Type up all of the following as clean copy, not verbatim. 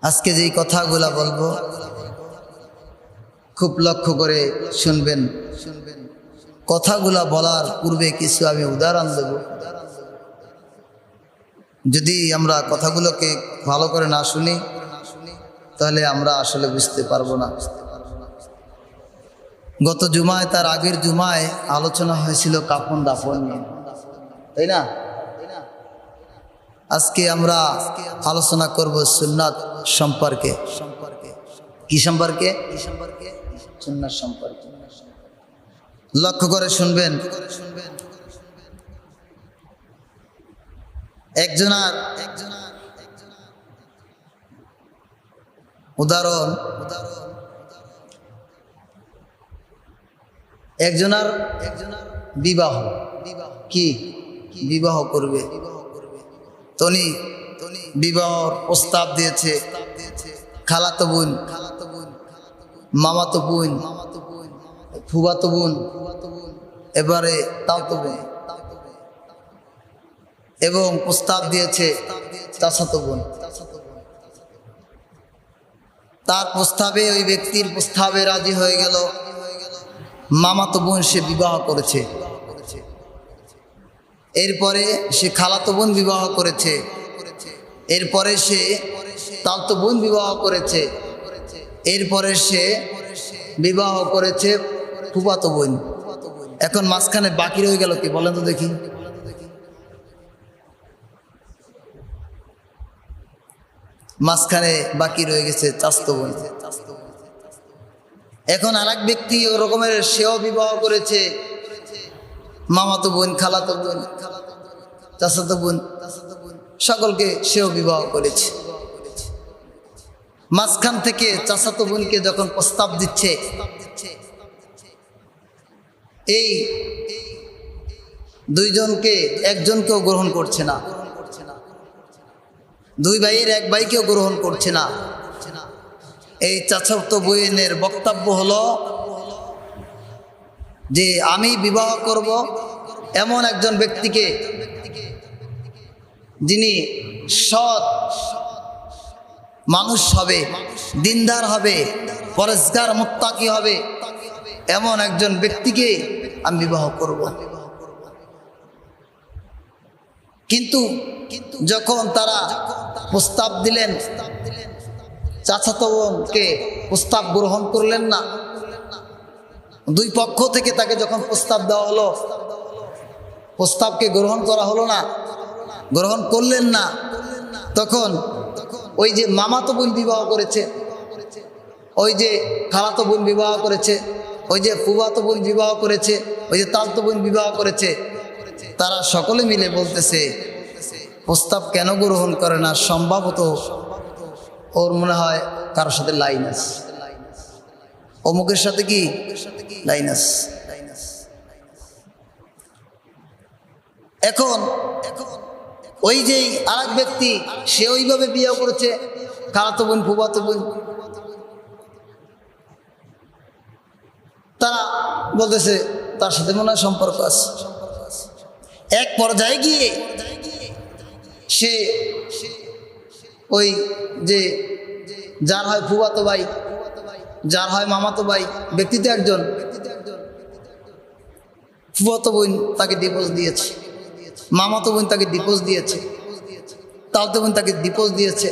আজকে যেই কথাগুলা বলবো খুব লক্ষ্য করে শুনবেন। কথাগুলা বলার পূর্বে কিছু আমি উদাহরণ দেব। যদি আমরা কথাগুলোকে ভালো করে না শুনি তাহলে আমরা আসলে বুঝতে পারবো না। গত জুমায় তার আগের জুমায় আলোচনা হয়েছিল কাফন দাফন নিয়ে, তাই না? আজকে আমরা আলোচনা করব সুন্নাত সম্পর্কে। কি সম্পর্কে? সুন্নাত সম্পর্কে। লক্ষ্য করে শুনবেন। একজনার উদাহরণ, একজনার বিবাহ, কি বিবাহ করবে, তনি বিবাহর প্রস্তাব দিয়েছে। খালাতো বোন, মামাতো বোন, ফুফাতো বোন, এবারে তাওতো বোন, এবং প্রস্তাব দিয়েছে চাচাতো বোন। তার প্রস্তাবে, ওই ব্যক্তির প্রস্তাবে রাজি হয়ে গেল মামাতো বোন, সে বিবাহ করেছে। এরপরে সে খালাতো বোন বিবাহ করেছে। এরপরে সে তাওতো বোন বিবাহ করেছে। এরপরে সে বিবাহ করেছে ফুফাতো বোন। এখন মাঝখানে বাকি রয়ে গেল কি বলেন তো দেখি? মাঝখানে বাকি রয়ে গেছে চাচাতো বোন। এখন আর এক ব্যক্তি ওরকমের, সেও বিবাহ করেছে মামাতো বোন, খালাতো বোন, চাচাতো বোন, সকলকে সেও বিবাহ করেছে। মাঝখান থেকে চাচাতো বোনকে যখন প্রস্তাব দিচ্ছে, এই দুইজনকে একজনকেও গ্রহণ করছে না। দুই ভাইয়ের এক ভাইকেও গ্রহণ করছে না। এই চাচাতো বোনের বক্তব্য হলো যে আমি বিবাহ করব এমন একজন ব্যক্তিকে যিনি সৎ মানুষ হবে, দিনদার হবে, পরেজগার মুত্তাকি হবে, এমন একজন ব্যক্তিকে আমি বিবাহ করব। কিন্তু যখন তারা প্রস্তাব দিলেন, চাচাতো বোনকে প্রস্তাব গ্রহণ করলেন না। দুই পক্ষ থেকে তাকে যখন প্রস্তাব দেওয়া হলো, প্রস্তাবকে গ্রহণ করা হলো না, গ্রহণ করলেন না। তখন ওই যে মামাতো বোন বিবাহ করেছে, ওই যে খালাতো বোন বিবাহ করেছে, ওই যে ফুফাতো বোন বিবাহ করেছে, ওই যে তালতো বোন বিবাহ করেছে, তারা সকলে মিলে বলতেছে প্রস্তাব কেন গ্রহণ করে না? সম্ভবত ওর মনে হয় কারোর সাথে লাইন আছে, অমুকের সাথে কি লাইন আছে। এখন ওই যে আরেক ব্যক্তি, সে ওইভাবে বিয়ে করেছে খালাতো বোন, ফুফাতো বোন। তারা বলতেছে তার সাথে মনে হয় সম্পর্ক আছে। এক পর্যায়ে গিয়ে সে ওই যে যার হয় ফুফাতো ভাই, যার হয় মামাতো ভাই, ব্যক্তি তো একজন, ফুফাতো বোন তাকে ডিভোর্স দিয়েছে, মামাতো বোন তাকে ডিভোর্স দিয়েছে, তাওতো বোন তাকে ডিভোর্স দিয়েছে,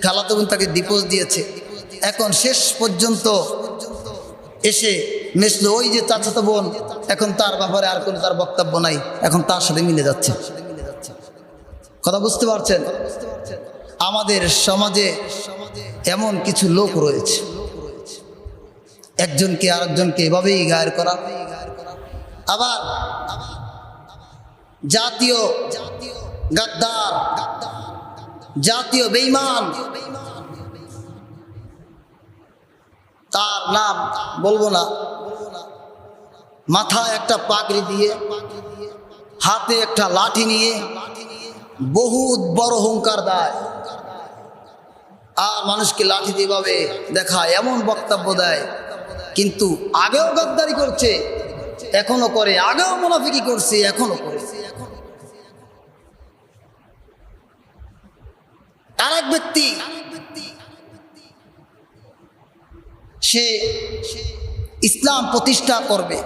খালাতো বোন তাকে ডিভোর্স দিয়েছে। এখন শেষ পর্যন্ত এসে মিশলো ওই যে চাচাতো বোন। এখন তার ব্যাপারে আর কোনো তার বক্তব্য নাই, এখন তার সাথে মিলে যাচ্ছে। কথা বুঝতে পারছেন? আমাদের সমাজে এমন কিছু লোক রয়েছে, একজনকে আরেকজনকে এভাবেই গায়ের করা। আবার জাতীয় গাদ্দার, জাতীয় বেঈমান, তার নাম বলবো না, মাথায় একটা পাগড়ি দিয়ে, হাতে একটা লাঠি নিয়ে বহুত বড় হুঙ্কার দেয়, আর মানুষকে লাঠি দিয়ে ভাবে দেখায়, এমন বক্তব্য দেয়। কিন্তু আগেও গাদ্দারি করছে, এখনো করে, আগেও মুনাফিকি করছে, এখনো করে। আরেক ব্যক্তি সে ইসলাম প্রতিষ্ঠা করবে।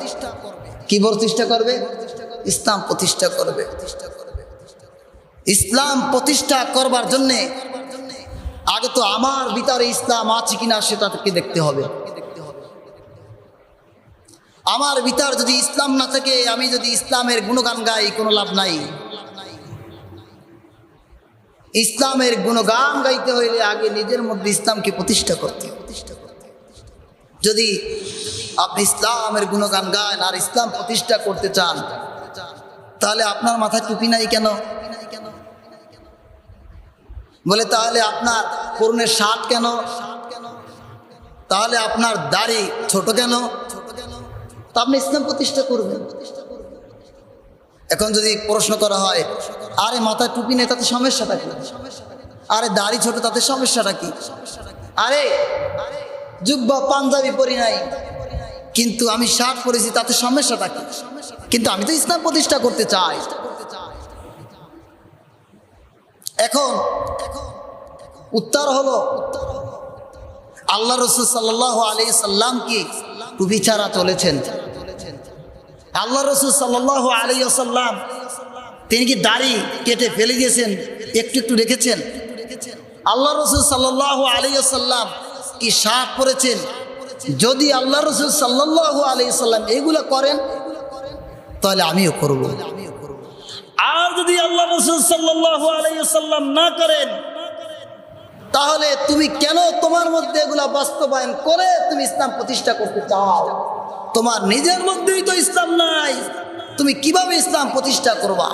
কি প্রতিষ্ঠা করবে? ইসলাম প্রতিষ্ঠা করবে। ইসলাম প্রতিষ্ঠা করবার জন্যে আগে তো আমার ভিতরে ইসলাম আছে কিনা সেটাকে দেখতে হবে। আমার ভিতর যদি ইসলাম না থাকে, আমি যদি ইসলামের গুণগান গাই, কোনো লাভ নাই। ইসলামের গুণগান গাইতে হইলে আগে নিজের মধ্যে ইসলামকে প্রতিষ্ঠা করতে হবে। যদি আপনি ইসলামের গুণগান গান আর ইসলাম প্রতিষ্ঠা করতে চান, তাহলে আপনার মাথায় টুপি নাই কেন? বলে তাহলে আপনার পরনের শার্ট কেন? তাহলে আপনার দাড়ি ছোট কেন? তা আপনি ইসলাম প্রতিষ্ঠা করবেন। এখন যদি প্রশ্ন করা হয়, আরে মাথায় টুপি নেই তাতে সমস্যাটা কি? আরে দাড়ি ছোট তাতে সমস্যাটা কি? আরে জুব্বা পাঞ্জাবি পরি নাই কিন্তু আমি শার্ট পরেছি তাতে সমস্যাটা কি? কিন্তু আমি তো ইসলাম প্রতিষ্ঠা করতে চাই। এখন উত্তর হলো, আল্লাহ রাসূল সাল্লাল্লাহু আলাইহি সাল্লাম কি টুপি ছাড়া চলেছেন? আল্লাহ রাসূল সাল্লাল্লাহু আলাইহি সাল্লাম তিনি কি দাড়ি কেটে ফেলে দিয়েছেন, একটু একটু রেখেছেন? আল্লাহ রাসূল সাল্লাল্লাহু আলাইহি সাল্লাম কি শার্ট পরেছেন? যদি আল্লাহ রাসূল সাল্লাল্লাহু আলাইহি সাল্লাম এগুলো করেন তাহলে আমিও করব। আর যদি আল্লাহ রাসূল সাল্লাল্লাহু আলাইহি সাল্লাম না করেন, তাহলে তুমি কেন তোমার মধ্যে এগুলা বাস্তবায়ন করে তুমি ইসলাম প্রতিষ্ঠা করতে চাও? তোমার নিজের মধ্যেই তো ইসলাম নাই, তুমি কিভাবে ইসলাম প্রতিষ্ঠা করবা?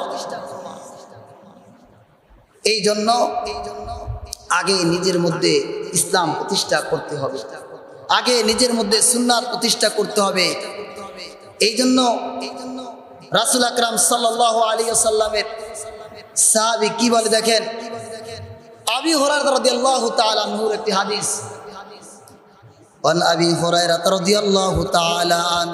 এই জন্য আগে নিজের মধ্যে ইসলাম প্রতিষ্ঠা করতে হবে, আগে নিজের মধ্যে সুন্নাত প্রতিষ্ঠা করতে হবে। এই জন্য রাসূল আকরাম সাল্লাল্লাহু আলাইহি ওয়াসাল্লামের সাহাবী কি বলে দেখেন, আবি হুরায়রা রাদিয়াল্লাহু তাআলা আনহুর একটি হাদিস, আন আবি হুরায়রা রাদিয়াল্লাহু তাআলা আন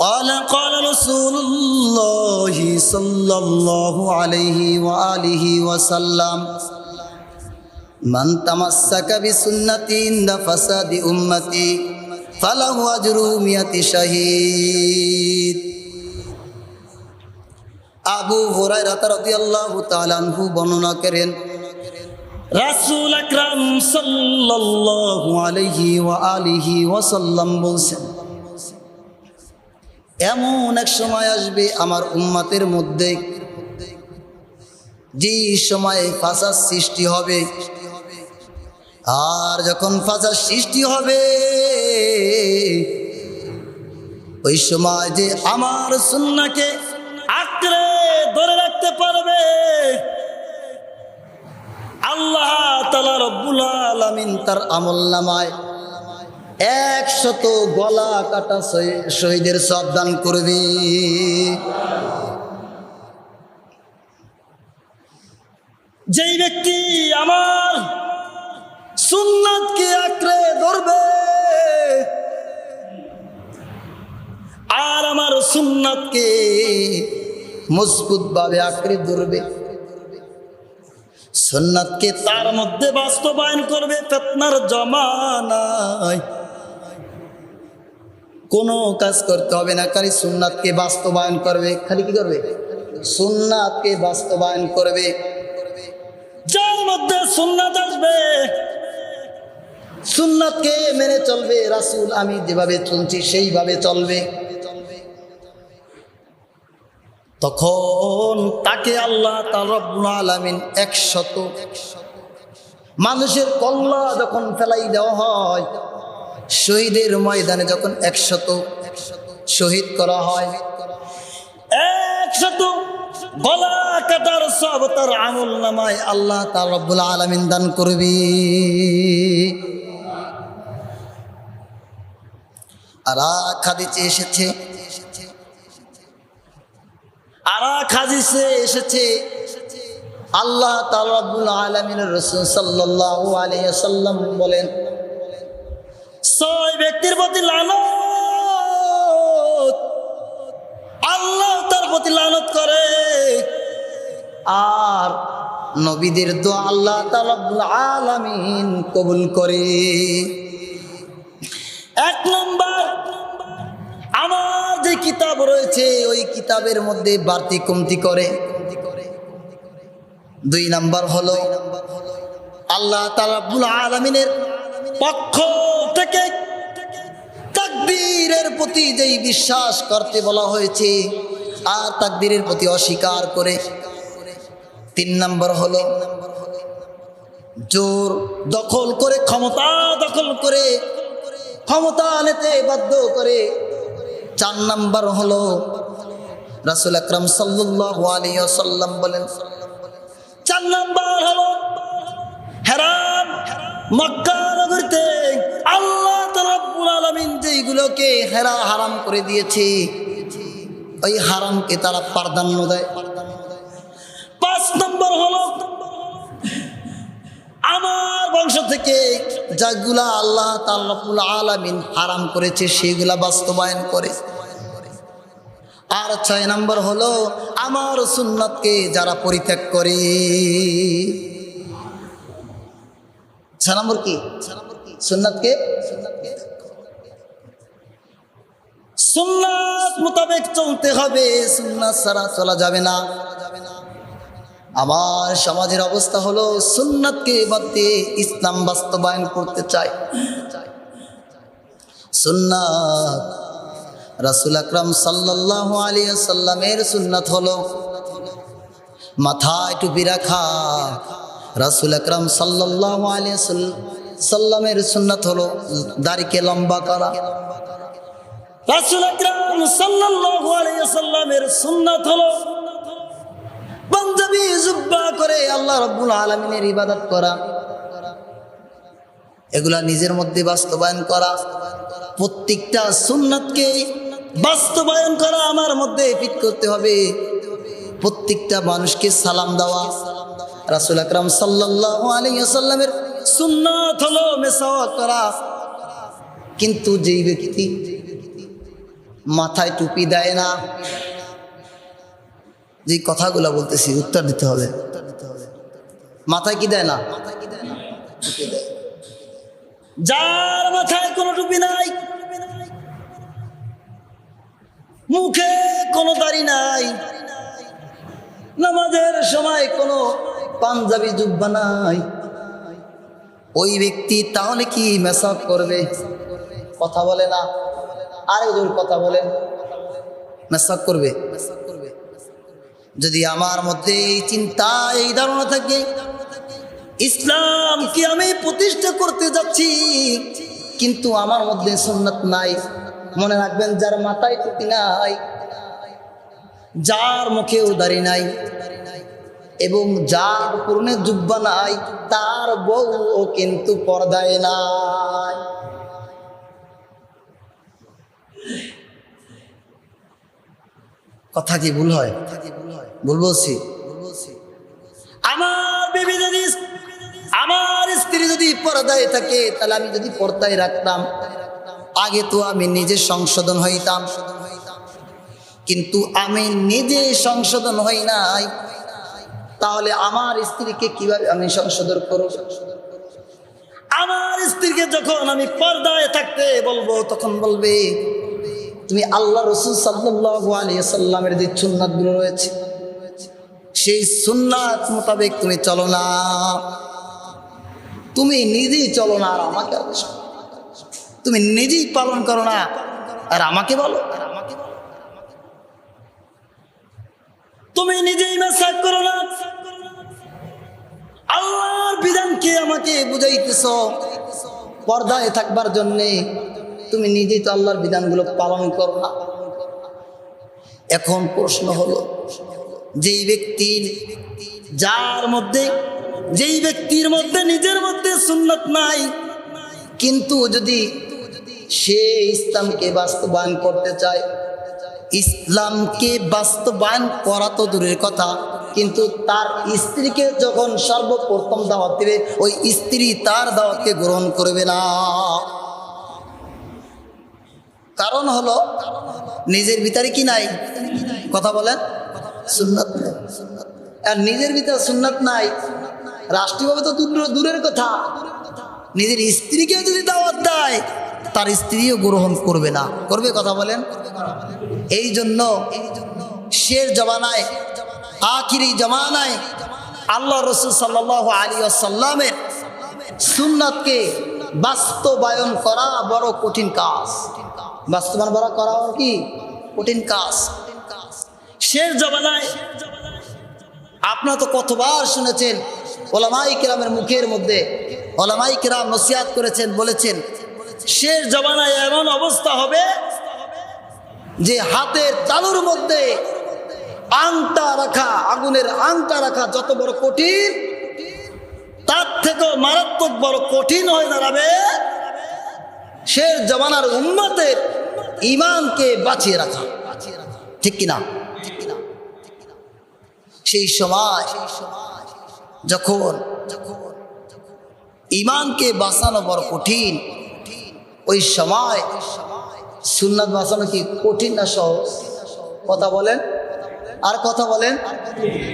قال قال رسول الله صلى الله عليه وآله وسلم من تمسك بسنتي عند فساد أمتي فله أجر 100 شهيد। আবু হুরায়রা রাদিয়াল্লাহু তাআলা আনহু বর্ণনা করেন, রাসূল আকরাম সাল্লাল্লাহু আলাইহি ওয়া আলিহি ওয়াসাল্লাম বলেছেন, এমন এক সময় আসবে আমার উম্মতের মধ্যে যে সময়ে ফাসাদ সৃষ্টি হবে। আর যখন ফাসাদ সৃষ্টি হবে ওই সময় যে আমার সুন্নাহকে আঁকড়ে ধরে রাখতে পারবে, আল্লাহ তাআলা রব্বুল আলামিন তার আমলনামায় 100 গলা কাটা শহীদের সওয়াব দান করবে। যেই ব্যক্তি আমার সুন্নাতকে আঁকড়ে ধরবে আর আমার সুন্নাতকে মজবুত ভাবে আঁকড়ে ধরবে, সুন্নাতকে তার মধ্যে বাস্তবায়ন করবে, ফিতনার জমানায় কোনো কাজ করতে হবে না, খালি সুন্নাতকে বাস্তবায়ন করবে। খালি কি করবে? সুন্নাতকে বাস্তবায়ন করবে। যার মধ্যে সুন্নাত আসবে, সুন্নাতকে মেনে চলবে, রাসূল আমি যেভাবে চলছি সেইভাবে চলবে, তখন তাকে আল্লাহ তাআলা রব্বুল আলামিন 100 মানুষের কল্লা যখন ফেলাই দেওয়া হয়, শহীদের ময়দানে যখন 100 শহীদ করা হয়, 100 গলা কাটার সব তার আমলনামায় আল্লাহ তাআলা রব্বুল আলামিন দান করবে। আর হাদিসে এসেছে, এসেছে আল্লাহ তাআলা রব্বুল আলামিনের রাসূল সাল্লাল্লাহু আলাইহি ওয়াসাল্লাম বলেন, 6 ব্যক্তির প্রতি লানত, আল্লাহ তার প্রতি লানত করে। আর নবীদের দোয়া আল্লাহ তাআলা রব্বুল আলামিন কবুল করে। এক নম্বর, আমার যে কিতাব রয়েছে ওই কিতাবের মধ্যে বাড়তি কমতি করে। দুই নম্বর হলো আল্লাহ তাআলা রব্বুল আলামিনের পক্ষ থেকে তাকদীরের প্রতি যেই বিশ্বাস করতে বলা হয়েছে আর তাকদীরের প্রতি অস্বীকার করে। তিন নম্বর হলো জোর দখল করে, ক্ষমতা দখল করে, ক্ষমতা নিতে বাধ্য করে। চার নম্বর হলো রাসূল আকরাম সাল্লাল্লাহু আলাইহি ওয়াসাল্লাম বলেন, চার নম্বর হলো হারাম মক্কা নগরীতে আল্লাহ তাআলা রব্বুল আলামিন যেগুলোকে হারাম করে দিয়েছে ওই হারামকে তারা প্রাধান্য দেয়। পাঁচ নম্বর হলো আমার বংশ থেকে যেগুলা আল্লাহ তাআলা রব্বুল আলামিন হারাম করেছে সেগুলা বাস্তবায়ন করে। আর ছয় নম্বর হলো আমার সুন্নাতকে যারা পরিত্যাগ করে। ছয় নম্বর কি? সুন্নাতকে, সুন্নাত মোতাবেক চলতে হবে, সুন্নাত ছাড়া চলা যাবে না। আমার সমাজের অবস্থা হলো সুন্নাতকে বাদ দিয়ে ইসলাম বাস্তবায়ন করতে চায়। সুন্নাত রাসূল আকরাম সাল্লাল্লাহু আলাইহি ওয়াসাল্লামের সুন্নাত হলো মাথায় টুপি রাখা। রাসূল আকরাম সাল্লাল্লাহু আলাইহি ওয়াসাল্লামের সুন্নাত হলো দাড়িকে লম্বা করা। রাসূল আকরাম সাল্লাল্লাহু আলাইহি ওয়াসাল্লামের সুন্নাত হলো পাঞ্জাবি জুব্বা করে আল্লাহ রাব্বুল আলামিনের ইবাদত করা। এগুলা নিজের মধ্যে বাস্তবায়ন করা, প্রত্যেকটা সুন্নাতকে বাস্তবায়ন করা আমার মধ্যে ফিট করতে হবে। প্রত্যেকটা মানুষকে সালাম দেওয়া। রাসূল আকরাম সাল্লাল্লাহু আলাইহি ওয়াসাল্লামের সুন্নাত হলো মেসাওয়াক করা। কিন্তু যেই ব্যক্তি মাথায় টুপি দেয় না, যে কথাগুলো বলতেছি উত্তর দিতে হবে। মাথায় কি দেয় না? টুপি দেয়। যার মাথায় কোনো টুপি নাই, মুখে কোনো দাড়ি নাই, নামাজের সময় কোনো পাঞ্জাবি জুব্বা নাই, ওই ব্যক্তি তাহলে কি মেসাক করবে? কথা বলে না, আরেকজন কথা বলেন, মেসাক করবে। যদি আমার মধ্যে এই চিন্তা, এই ধারণা থাকে ইসলাম কি আমি প্রতিষ্ঠা করতে যাচ্ছি কিন্তু আমার মধ্যে সুন্নাত নাই, মনে রাখবেন যার মাথায় টুপি নাই, যার মুখেও দাড়ি নাই এবং যার পরনে জুব্বা নাই তার বউ কিন্তু পর্দায় নাই। কথা কি ভুল হয়? ভুল বলছি? আমার বিবি যদি, আমার স্ত্রী যদি পর্দায় থাকে তাহলে আমি যদি পর্দায় রাখতাম, আগে তো আমি নিজে সংশোধন হইতাম, কিন্তু আমি নিজে সংশোধন হই নাই, তাহলে আমার স্ত্রীকে কিভাবে আমি সংশোধন করব? আমার স্ত্রীকে যখন আমি পর্দায় থাকতে বলবো তখন বলবে তুমি আল্লাহ রাসূল সাল্লাল্লাহু আলাইহি ওয়াসাল্লামের যে সুন্নাতগুলো রয়েছে সেই সুন্নাত মোতাবেক তুমি চলো না, তুমি নিজেই চলো না আর আমাকে আদেশ করো, তুমি নিজেই পালন করো না আর আমাকে বলো, তুমি নিজেই মেসাক করো না, আল্লাহর বিধানকে আমাকে বুঝাইতেছ পর্দায় থাকবার জন্যে, তুমি নিজেই তো আল্লাহর বিধানগুলো পালন করো না। এখন প্রশ্ন হলো যেই ব্যক্তির, যার মধ্যে, যেই ব্যক্তির মধ্যে নিজের মধ্যে সুন্নাত নাই কিন্তু যদি সে ইসলামকে বাস্তবায়ন করতে চায়, ইসলামকে বাস্তবায়ন করা তো দূরের কথা, কিন্তু তার স্ত্রীকে যখন সর্বপ্রথম দাওয়াত দেবে ওই স্ত্রী তার দাওয়াতকে গ্রহণ করবে না। কারণ হলো নিজের ভিতরে কি নাই? কথা বলেন, সুন্নাত নাই। আর নিজের ভিতরে সুন্নাত নাই, রাষ্ট্রীয়ভাবে তো দূরের কথা, নিজের স্ত্রীকে যদি দাওয়াত দেয় তার স্ত্রীও গ্রহণ করবে না। করবে? কথা বলেন। এই জন্য শের জমানায়, আখিরি জমানায় আল্লাহ রসুল সাল্লাল্লাহু আলাইহি ওয়াসাল্লামের সুন্নাতকে বাস্তবায়ন করা বড় কঠিন কাজ। বাস্তবায়ন করা কি কঠিন কাজ। শের জমানায় আপনারা তো কতবার শুনেছেন, ওলামায়ে কেরামের মুখের মধ্যে ওলামায়ে কেরাম নসিহত করেছেন, বলেছেন শের জমানায় এমন অবস্থা হবে যে হাতের তালুর মধ্যে আংটা রাখা, আগুনের আংটা রাখা যত বড় কঠিন, তার থেকেও মারাত্মক বড় কঠিন হয়ে দাঁড়াবে শের জমানার উম্মতের ঈমানকে বাঁচিয়ে রাখা। ঠিক কিনা? সেই সময় যখন ঈমানকে বাঁচানো বড় কঠিন, ওই সময় সুন্নাত বাঁচানো কি কঠিন না সহজ? কথা বলেন, আর কথা বলেন।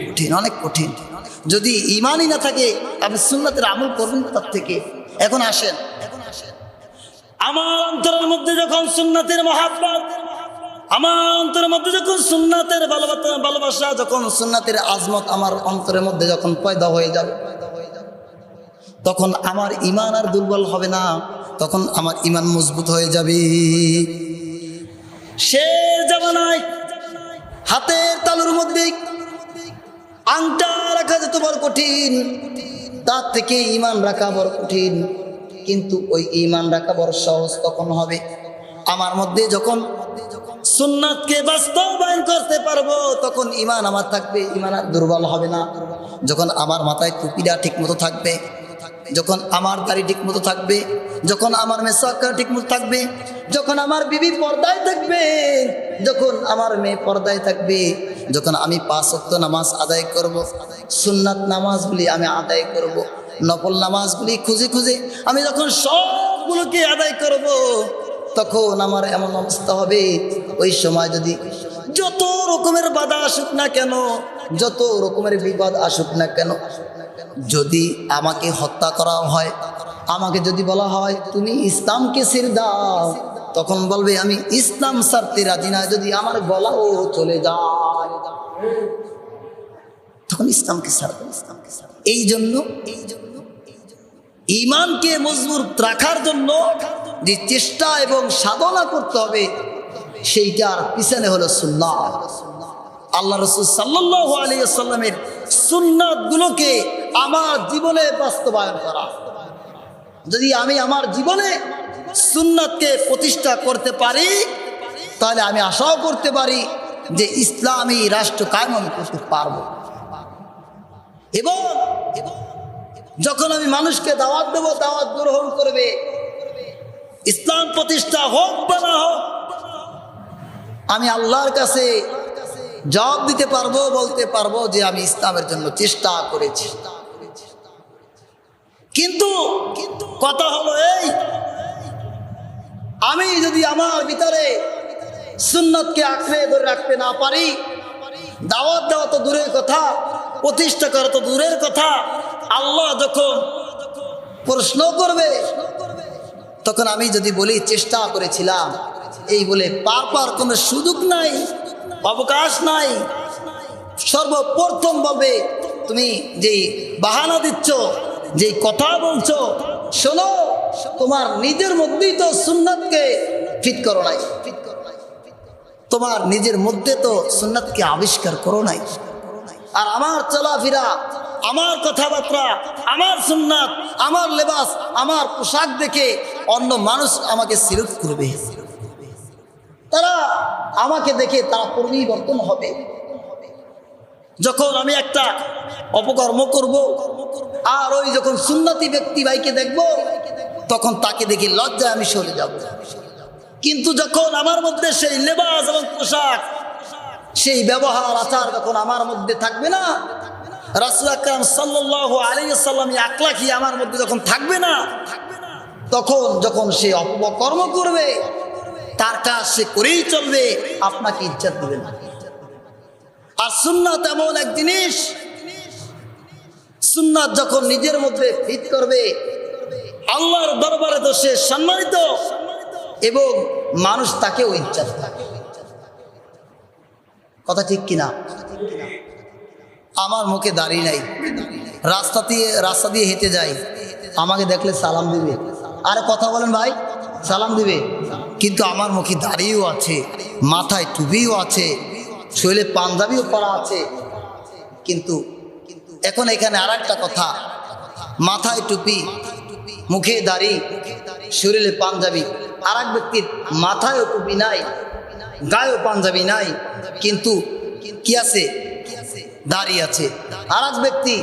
কঠিন, অনেক কঠিন। যদি ঈমানই না থাকে আপনি সুন্নাতের আমল করবেন তার থেকে। এখন আসেন, আমার অন্তরের মধ্যে যখন সুন্নাতের মহাব্বত, আমার অন্তরের মধ্যে যখন সুন্নাতের ভালোবাসা, যখন সুন্নাতের আজমত আমার অন্তরের মধ্যে যখন পয়দা হয়ে যাবে, তখন আমার ঈমান আর দুর্বল হবে না, তখন আমার ঈমান মজবুত হয়ে যাবে। সে জামানায় হাতের তালুর মধ্যে আংটা রাখা যেত বড় কঠিন, তার থেকে ঈমান রাখা বড় কঠিন। কিন্তু ওই ঈমান রাখা বড় সহজ তখন হবে আমার মধ্যে যখন সুন্নাতকে বাস্তবায়ন করতে পারবো, তখন ঈমান আমার থাকবে, ঈমান আর দুর্বল হবে না। যখন আমার মাথায় টুপিটা ঠিক মতো থাকবে, যখন আমার দাড়ি ঠিক মতো থাকবে, যখন আমার মেসাক ঠিক মতো থাকবে, যখন আমার বিবি পর্দায় থাকবে, যখন আমার মেয়ে পর্দায় থাকবে, যখন আমি 5 ওয়াক্ত নামাজ আদায় করব, সুন্নাত নামাজগুলি আমি আদায় করব, নফল নামাজগুলি খুঁজে খুঁজে আমি যখন সবগুলোকে আদায় করব, তখন আমার এমন অবস্থা হবে, ওই সময় যদি যত রকমের বাধা আসুক না কেন, যত রকমের বিপদ আসুক না কেন, যদি আমাকে হত্যা করা হয়, আমাকে যদি বলা হয় তুমি ইসলামকে ছেড়ে দাও, তখন বলবে আমি ইসলাম ছাড়তে রাজি না, যদি আমার গলাও চলে যায় তখন ইসলামকে ছাড়বে। এই জন্য ঈমানকে মজবুত রাখার জন্য যে চেষ্টা এবং সাধনা করতে হবে, সেইটার পিছনে হলো সুন্নাত। আল্লাহ রাসূল সাল্লাল্লাহু আলাইহি ওয়াসাল্লামের সুন্নাতগুলোকে আমার জীবনে বাস্তবায়ন করা। যদি আমি আমার জীবনে সুন্নাতকে প্রতিষ্ঠা করতে পারি, তাহলে আমি আশাও করতে পারি যে ইসলামী রাষ্ট্র কায়েম করতে পারবো। এবং যখন আমি মানুষকে দাওয়াত দেবো, দাওয়াত গ্রহণ করবে, ইসলাম প্রতিষ্ঠা হোক বা না হোক, আমি আল্লাহর কাছে জবাব দিতে পারবো, বলতে পারবো যে আমি ইসলামের জন্য চেষ্টা করেছি। কিন্তু কথা হলো এই, আমি যদি আমার ভিতরে সুন্নাতকে আঁকড়ে ধরে রাখতে না পারি, দাওয়াত দেওয়া তো দূরের কথা, প্রতিষ্ঠা করা তো দূরের কথা, আল্লাহ যখন প্রশ্ন করবে, তখন আমি যদি বলি চেষ্টা করেছিলাম, এই বলে পার কোনো সুযোগ নাই, অবকাশ নাই। সর্বপ্রথম বলবে তুমি যেই বাহানা দিচ্ছ, যেই কথা বলছো, শোনো, তোমার নিজের মধ্যেই তো সুন্নাতকে ফিট করো নাই, তোমার নিজের মধ্যে তো সুন্নাতকে আবিষ্কার করো নাই। আর আমার চলাফেরা, আমার কথাবার্তা, আমার সুন্নাত, আমার লেবাস, আমার পোশাক দেখে অন্য মানুষ আমাকে সিলুট করবে, তারা আমাকে দেখে তারা পরিবর্তন হবে। যখন আমি একটা অপকর্ম করব, আর ওই যখন সুন্নতি ব্যক্তি ভাইকে দেখব, তখন তাকে দেখে লজ্জায় আমি সরে যাব। কিন্তু যখন আমার মধ্যে সেই লেবাস এবং পোশাক, সেই ব্যবহার আচার যখন আমার মধ্যে থাকবে না, রাসূল আকরাম সাল্লাল্লাহু আলাইহি ওয়াসাল্লাম আকলাকি আমার মধ্যে যখন থাকবে না, তখন যখন সে অপকর্ম করবে, তার কাজ সে করেই চলবে, আপনাকে ইজ্জত দেবে না। আর সুন্নাত এমন এক জিনিস, সুন্নাত যখন নিজের মধ্যে ফিট করবে, আল্লাহর দরবারে তো সে সম্মানিত, এবং মানুষ তাকেও ইজ্জত করে। কথা ঠিক কিনা? আমার মুখে দাড়ি নাই, রাস্তা দিয়ে হেঁটে যাই, আমাকে দেখলে সালাম দিবে। আরে কথা বলেন ভাই, সালাম দিবে। কিন্তু আমার মুখে দাড়িও আছে, মাথায় টুপিও আছে, শরীরে পাঞ্জাবিও পরা আছে। কিন্তু এখন এখানে আর একটা কথা, মাথায় টুপি, মুখে দাড়ি, শরীরে পাঞ্জাবি। আর এক ব্যক্তির মাথায়ও টুপি নাই, গায়েও পাঞ্জাবি নাই, কিন্তু কি আছে? দাড়ি আছে। আর এক ব্যক্তি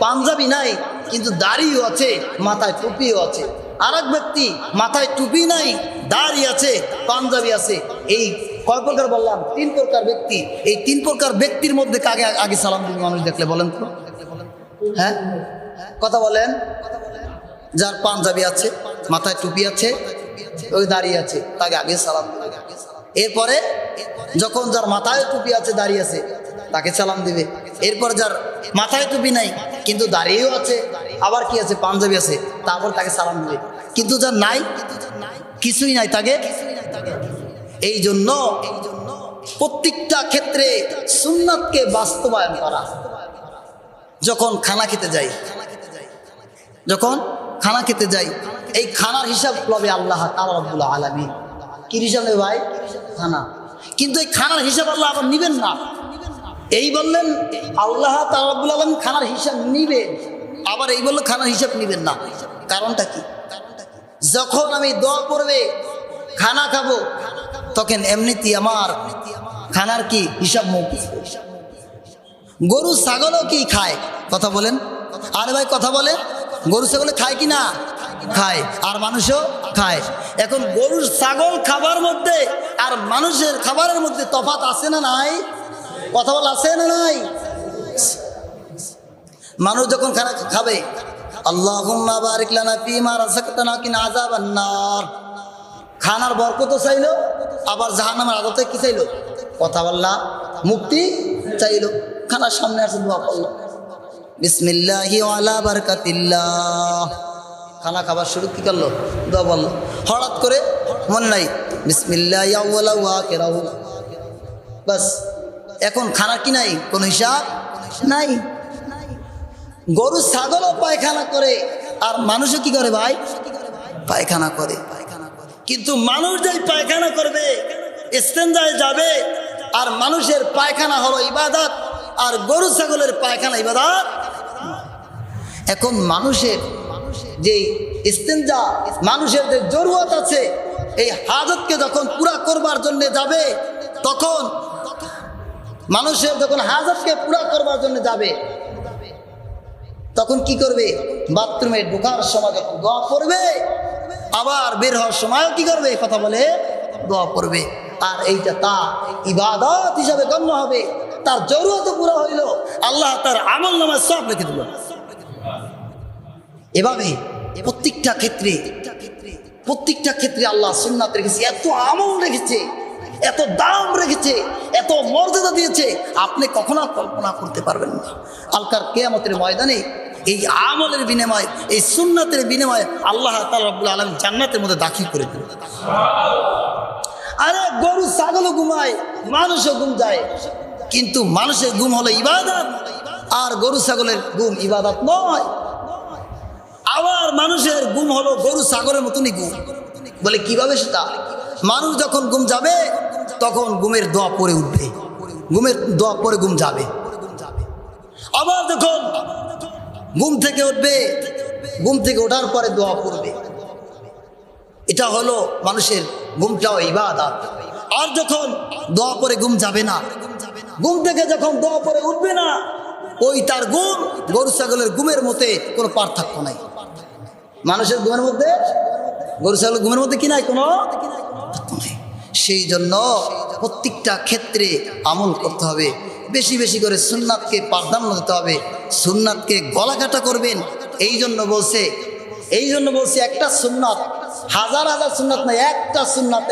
পাঞ্জাবি নাই, কিন্তু দাড়িও আছে, মাথায় টুপিও আছে। আর এক ব্যক্তি মাথায় টুপি নাই, দাড়ি আছে, পাঞ্জাবি আছে। এই কয় প্রকার বললাম? 3 প্রকার ব্যক্তি। এই 3 প্রকার ব্যক্তির মধ্যে কাকে আগে সালাম দিবে মানুষ দেখলে বলেন তো? হ্যাঁ, কথা বলেন। যার পাঞ্জাবি আছে, মাথায় টুপি আছে, ওই দাড়ি আছে, তাকে আগে সালাম দিবে। এরপরে যখন যার মাথায় টুপি আছে, দাড়ি আছে, তাকে সালাম দিবে। এরপর যার মাথায় টুপি নাই কিন্তু দাড়িও আছে, আবার কি আছে? পাঞ্জাবি আছে, তারপর তাকে সালাম দিবে। কিন্তু যার নাই, কিছুই নাই, তাকে। এই জন্য প্রত্যেকটা ক্ষেত্রে সুন্নাতকে বাস্তবায়ন করা। যখন খানা খেতে যাই, এই খানার হিসাব লবে আল্লাহ তাআলা রাব্বুল আলামিন। কি হিসাব নেবে ভাই? খানা। কিন্তু এই খানার হিসাব আল্লাহ আবার নিবেন না। এই বললেন আল্লাহ তাআলা রাব্বুল আলামিন খানার হিসাব নিবেন, আবার এই বললো খানার হিসাব নিবেন না। কারণটা কি? যখন আমি দোয়া করবে খানা খাবো, তখন এমনিতেই আমার খানার কি হিসাব মৌকুফ। গরু ছাগলও কি খায়? কথা বলেন। আরে ভাই কথা বলে, গরু ছাগলে খায় কি না? খায়। আর মানুষও খায়। এখন গরু ছাগল খাবার মধ্যে আর মানুষের খাবারের মধ্যে তফাৎ আছে না নাই? কথা বল, আছে না নাই? মানুষ যখন খানা খাবে, আল্লাহুম্মা বারিক লানা ফীমা রাযাকতানা কিনা আযাবান নার, খানার বরকত চাইলো, আবার জাহান্নামের আযাব থেকে কি চাইলো? কথা বললা, মুক্তি চাইলো। খানার সামনে আসে দোয়া করলো, বিসমিল্লাহি ওয়া আলা বারাকাতিল্লাহ। খানা খাবার শুরু কি করলো? দোয়া বললো। হঠাৎ করে মনে নাই বিসমিল্লাহি আউওয়ালা ওয়া আখিরাহু, বাস। এখন খানার কি নাই? কোনো হিসাব নাই। গরু ছাগলও পায়খানা করে, আর মানুষও কি করে ভাই? পায়খানা করে। কিন্তু মানুষ যেই পায়খানা করবে, ইস্তেঞ্জায় যাবে, আর মানুষের পায়খানা হলো ইবাদত, আর গরু ছাগলের পায়খানা ইবাদত। এখন মানুষের যে ইস্তেঞ্জা, মানুষের যে জরুরত আছে, এই হাজতকে যখন পুরা করবার জন্য যাবে, তখন মানুষের যখন হাজতকে পুরা করবার জন্য যাবে, তখন কি করবে? বাথরুমে ঢোকার সময় যখন দোয়া করবে, আবার বের হওয়ার সময়ও কি করবে? কথা বলে দোয়া করবে। আর এইটা তার ইবাদত হিসাবে গণ্য হবে। তার জরুরত পুরো হইল, আল্লাহ তার আমল নামায় সব রেখে দিল। এভাবে প্রত্যেকটা ক্ষেত্রে আল্লাহ সুন্নাত রেখেছে, এত আমল রেখেছে, এত দাম রেখেছে, এত মর্যাদা দিয়েছে, আপনি কখনো কল্পনা করতে পারবেন না। কালকার কিয়ামতের ময়দানে এই আমলের বিনিময়ে, এই সুন্নাতের বিনিময়ে আল্লাহ তাআলা রাব্বুল আলামিন জান্নাতের মধ্যে দাখিল করে দিল। আরে গরু ছাগলও ঘুমায়, মানুষও ঘুম যায়, কিন্তু মানুষের ঘুম হলো ইবাদত, আর গরু ছাগলের ঘুম ইবাদত নয়। আবার মানুষের ঘুম হলো গরু ছাগলের মতনই ঘুম। বলে কিভাবে সেটা? মানুষ যখন ঘুম যাবে, তখন ঘুমের দোয়া পড়ে উঠবে, ঘুমের দোয়া পড়ে ঘুম যাবে। আবার যখন ঘুম থেকে উঠবে, ঘুম থেকে ওঠার পরে দোয়া পড়বে। এটা হলো মানুষের ঘুমটাও ইবাদত। আর যখন দোয়া পড়ে ঘুম যাবে না, ঘুম থেকে যখন দোয়া পড়ে উঠবে না, ওই তার ঘুম গরু ছাগলের ঘুমের মধ্যে কোনো পার্থক্য নাই। মানুষের ঘুমের মধ্যে, গরু ছাগলের ঘুমের মধ্যে কি নাই? কোনো পার্থক্য নাই। সেই জন্য প্রত্যেকটা ক্ষেত্রে আমল করতে হবে, বেশি বেশি করে সুন্নাতকে প্রাধান্য দিতে হবে, সুন্নাতকে গলাকাটা করবেন। এই জন্য বলছে একটা সুন্নাত, হাজার হাজার সুন্নাত নাই, একটা সুন্নাত,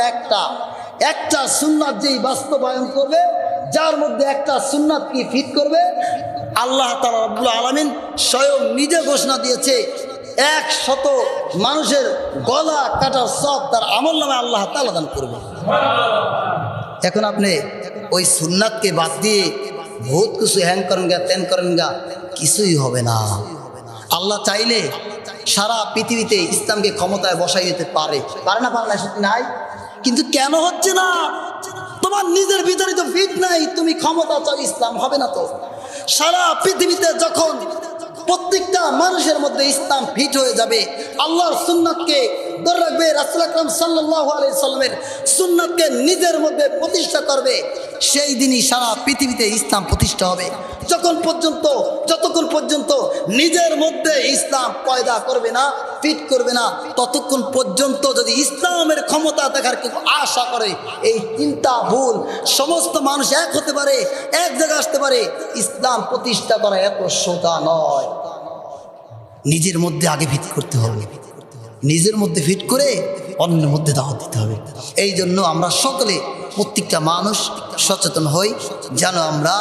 একটা সুন্নাত যেই বাস্তবায়ন করবে, যার মধ্যে একটা সুন্নাত কি ফিট করবে, আল্লাহ তাআলা রাব্বুল আলামিন স্বয়ং নিজে ঘোষণা দিয়েছে, 100 মানুষের গলা কাটার সব তার আমল নামে আল্লাহ তাআলা দান করবে। এখন আপনি ওই সুন্নাতকে বাদ দিয়ে বহুত কিছু হ্যাং করেন গা, ত্যান করেন গা, কিছুই হবে না। আল্লাহ চাইলে সারা পৃথিবীতে ইসলামকে ক্ষমতায় বসাই দিতে পারে, পারে না? পারে না? সত্যি নাই, কিন্তু কেন হচ্ছে না? তোমার নিজের ভিতরে তো ফিট নাই, তুমি ক্ষমতা চাও, ইসলাম হবে না। তো সারা পৃথিবীতে যখন প্রত্যেকটা মানুষের মধ্যে ইসলাম ফিট হয়ে যাবে, আল্লাহর সুন্নাতকে ধরে রাখবে, রাসূল আকরাম সাল্লাল্লাহু আলাইহি সাল্লামের সুন্নাতকে নিজের মধ্যে প্রতিষ্ঠা করবে, সেই দিনই সারা পৃথিবীতে ইসলাম প্রতিষ্ঠা হবে। যতক্ষণ পর্যন্ত নিজের মধ্যে ইসলাম পয়দা করবে না, ফিট করবে না, ততক্ষণ পর্যন্ত যদি ইসলামের ক্ষমতা দেখার কেউ আশা করে, এই চিন্তা ভুল। সমস্ত মানুষ এক হতে পারে, এক জায়গায় আসতে পারে, ইসলাম প্রতিষ্ঠা করা এত সোজা নয়। নিজের মধ্যে আগে ফিট করতে হবে, নিজের মধ্যে ফিট করে অন্যের মধ্যে দাওয়াত দিতে হবে। এই জন্য আমরা সকলে, প্রত্যেকটা মানুষ সচেতন হই, যেন আমরা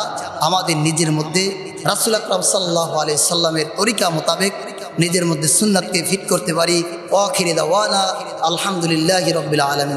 আমাদের নিজের মধ্যে রাসূল আকরাম সাল্লাল্লাহু আলাইহি সাল্লামের তরিকা মোতাবেক নিজের মধ্যে সুন্নাতকে ফিট করতে পারি। ওয়া আখিরি দাওয়ানা আলহামদুলিল্লাহি রাব্বিল আলামিন।